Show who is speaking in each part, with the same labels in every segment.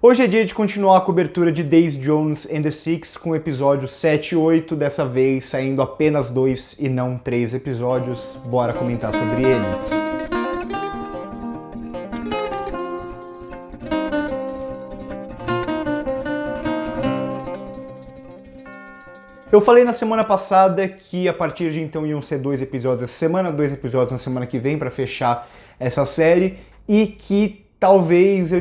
Speaker 1: Hoje é dia de continuar a cobertura de Daisy Jones and the Six com o episódio 7 e 8, dessa vez saindo apenas 2 e não 3 episódios. Bora comentar sobre eles. Eu falei na semana passada que a partir de então iam ser 2 episódios essa semana, 2 episódios na semana que vem para fechar essa série e que talvez eu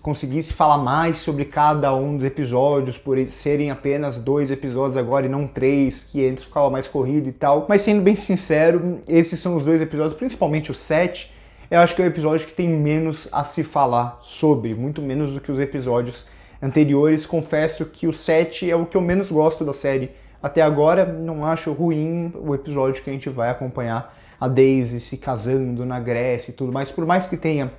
Speaker 1: conseguisse falar mais sobre cada um dos episódios, por serem apenas 2 episódios agora e não 3, que antes ficava mais corrido e tal. Mas sendo bem sincero, esses são os 2 episódios, principalmente o 7, eu acho que é o episódio que tem menos a se falar sobre, muito menos do que os episódios anteriores. Confesso que o 7 é o que eu menos gosto da série até agora. Não acho ruim o episódio que a gente vai acompanhar a Daisy se casando na Grécia e tudo mais, por mais que tenha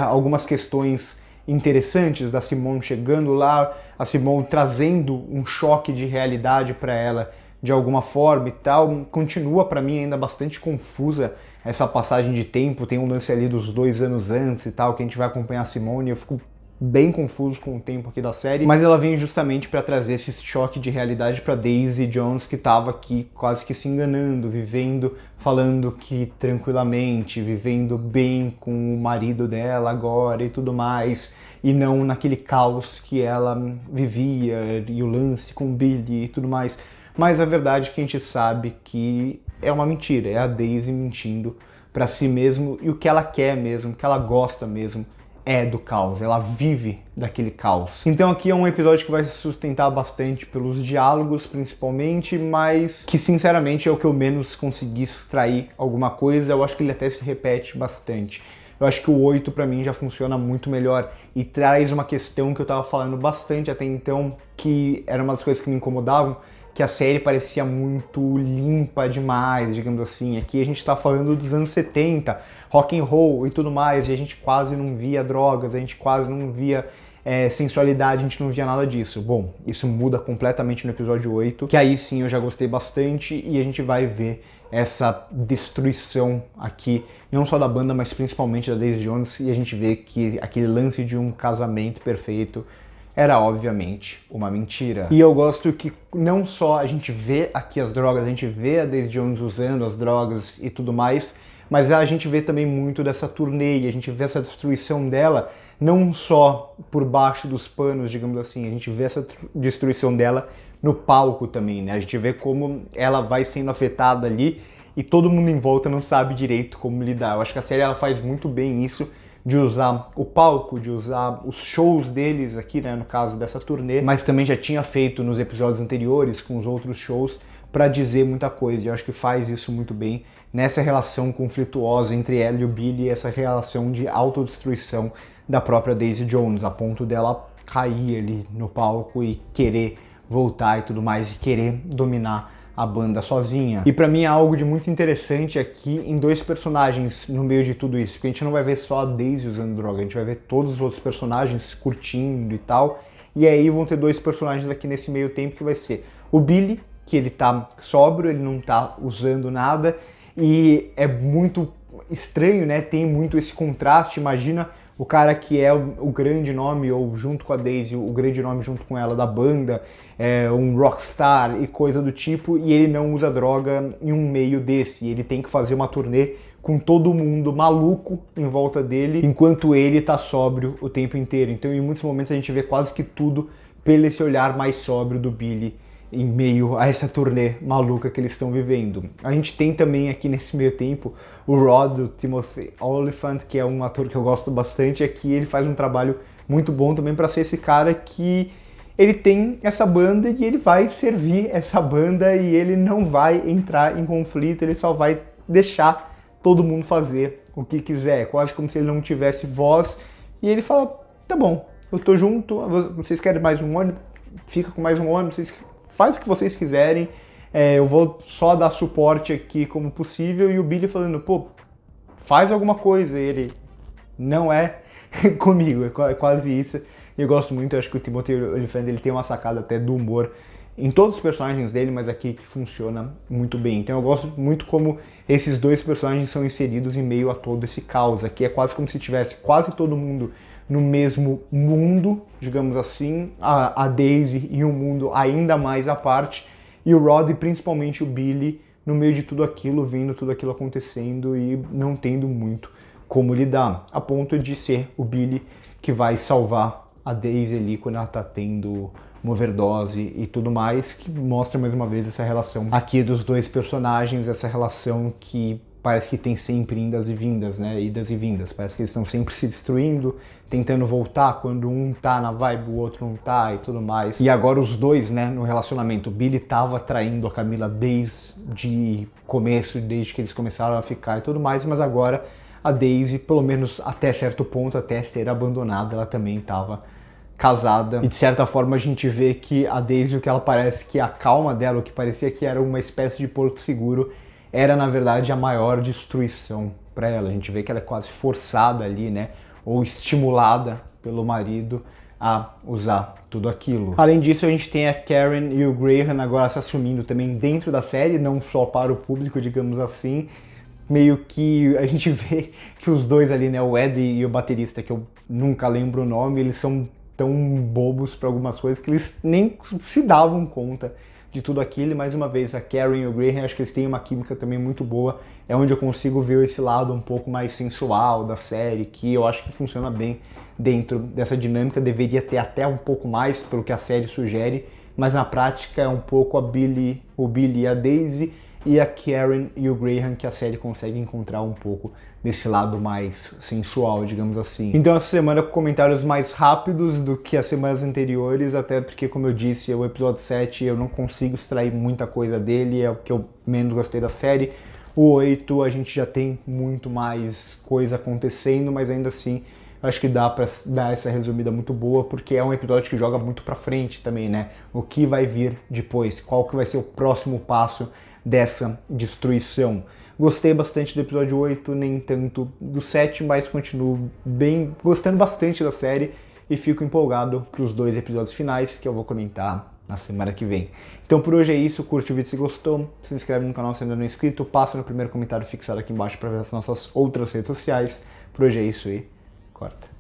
Speaker 1: algumas questões interessantes da Simone chegando lá, a Simone trazendo um choque de realidade para ela de alguma forma e tal, continua para mim ainda bastante confusa essa passagem de tempo. Tem um lance ali dos 2 anos antes e tal, que a gente vai acompanhar a Simone, eu fico bem confuso com o tempo aqui da série, mas ela vem justamente para trazer esse choque de realidade para Daisy Jones, que estava aqui quase que se enganando, vivendo, falando que tranquilamente, vivendo bem com o marido dela agora e tudo mais, e não naquele caos que ela vivia, e o lance com o Billy e tudo mais. Mas a verdade é que a gente sabe que é uma mentira, é a Daisy mentindo para si mesmo, e o que ela quer mesmo, o que ela gosta mesmo, é do caos, ela vive daquele caos. Então aqui é um episódio que vai se sustentar bastante pelos diálogos, principalmente, mas que sinceramente é o que eu menos consegui extrair alguma coisa. Eu acho que ele até se repete bastante. Eu acho que o 8 pra mim já funciona muito melhor e traz uma questão que eu tava falando bastante até então, que era uma das coisas que me incomodavam, que a série parecia muito limpa demais, digamos assim. Aqui a gente tá falando dos anos 70, rock and roll e tudo mais, e a gente quase não via drogas, a gente quase não via sensualidade, a gente não via nada disso. Bom, isso muda completamente no episódio 8, que aí sim eu já gostei bastante, e a gente vai ver essa destruição aqui, não só da banda, mas principalmente da Daisy Jones, e a gente vê que aquele lance de um casamento perfeito era obviamente uma mentira. E eu gosto que não só a gente vê aqui as drogas, a gente vê a Daisy Jones usando as drogas e tudo mais, mas a gente vê também muito dessa turnê, e a gente vê essa destruição dela não só por baixo dos panos, digamos assim, a gente vê essa destruição dela no palco também, né? A gente vê como ela vai sendo afetada ali e todo mundo em volta não sabe direito como lidar. Eu acho que a série ela faz muito bem isso, de usar o palco, de usar os shows deles aqui, né, no caso dessa turnê, mas também já tinha feito nos episódios anteriores com os outros shows para dizer muita coisa, e eu acho que faz isso muito bem nessa relação conflituosa entre ela e o Billy, e essa relação de autodestruição da própria Daisy Jones, a ponto dela cair ali no palco e querer voltar e tudo mais, e querer dominar a banda sozinha. E pra mim é algo de muito interessante aqui em 2 personagens no meio de tudo isso, porque a gente não vai ver só a Daisy usando droga, a gente vai ver todos os outros personagens curtindo e tal, e aí vão ter 2 personagens aqui nesse meio tempo, que vai ser o Billy, que ele tá sóbrio, ele não tá usando nada, e é muito estranho, né, tem muito esse contraste. Imagina o cara que é o grande nome, ou junto com a Daisy, o grande nome junto com ela da banda, um rockstar e coisa do tipo, e ele não usa droga em um meio desse, e ele tem que fazer uma turnê com todo mundo maluco em volta dele, enquanto ele tá sóbrio o tempo inteiro. Então em muitos momentos a gente vê quase que tudo pelo esse olhar mais sóbrio do Billy, em meio a essa turnê maluca que eles estão vivendo. A gente tem também aqui nesse meio tempo o Rod, o Timothy Olyphant, que é um ator que eu gosto bastante. Aqui ele faz um trabalho muito bom também para ser esse cara que ele tem essa banda e ele vai servir essa banda, e ele não vai entrar em conflito, ele só vai deixar todo mundo fazer o que quiser, quase como se ele não tivesse voz, e ele fala, tá bom, eu tô junto, vocês querem mais um ônibus? Fica com mais um ônibus, vocês faz o que vocês quiserem, eu vou só dar suporte aqui como possível. E o Billy falando, pô, faz alguma coisa. E ele, não é comigo, é quase isso. E eu gosto muito, eu acho que o Timothy Olyphant, ele tem uma sacada até do humor em todos os personagens dele, mas aqui que funciona muito bem. Então eu gosto muito como esses 2 personagens são inseridos em meio a todo esse caos. Aqui é quase como se tivesse quase todo mundo no mesmo mundo, digamos assim, a Daisy em um mundo ainda mais à parte, e o Rod e principalmente o Billy no meio de tudo aquilo, vendo tudo aquilo acontecendo e não tendo muito como lidar, a ponto de ser o Billy que vai salvar a Daisy ali quando ela tá tendo uma overdose e tudo mais, que mostra mais uma vez essa relação aqui dos dois personagens, essa relação que parece que tem sempre indas e vindas, né? Idas e vindas. Parece que eles estão sempre se destruindo, tentando voltar quando um tá na vibe, o outro não tá e tudo mais. E agora os dois, né, no relacionamento. O Billy tava traindo a Camila desde começo, desde que eles começaram a ficar e tudo mais, mas agora a Daisy, pelo menos até certo ponto, até ter abandonado, ela também tava casada. E de certa forma a gente vê que a Daisy, o que ela parece que a calma dela, o que parecia que era uma espécie de porto seguro, era na verdade a maior destruição para ela. A gente vê que ela é quase forçada ali, né, ou estimulada pelo marido a usar tudo aquilo. Além disso, a gente tem a Karen e o Graham agora se assumindo também dentro da série, não só para o público, digamos assim. Meio que a gente vê que os dois ali, né, o Ed e o baterista, que eu nunca lembro o nome, eles são tão bobos para algumas coisas que eles nem se davam conta de tudo aquilo. E mais uma vez, a Karen e o Graham, acho que eles têm uma química também muito boa, é onde eu consigo ver esse lado um pouco mais sensual da série, que eu acho que funciona bem dentro dessa dinâmica. Deveria ter até um pouco mais, pelo que a série sugere, mas na prática é um pouco o Billy e a Daisy, e a Karen e o Graham, que a série consegue encontrar um pouco desse lado mais sensual, digamos assim. Então essa semana com comentários mais rápidos do que as semanas anteriores, até porque, como eu disse, o episódio 7 eu não consigo extrair muita coisa dele, é o que eu menos gostei da série. O 8 a gente já tem muito mais coisa acontecendo, mas ainda assim acho que dá pra dar essa resumida muito boa, porque é um episódio que joga muito pra frente também, né? O que vai vir depois, qual que vai ser o próximo passo dessa destruição. Gostei bastante do episódio 8, nem tanto do 7, mas continuo gostando bastante da série e fico empolgado para os 2 episódios finais que eu vou comentar na semana que vem. Então por hoje é isso, curte o vídeo se gostou, se inscreve no canal se ainda não é inscrito, passa no primeiro comentário fixado aqui embaixo para ver as nossas outras redes sociais. Por hoje é isso e corta.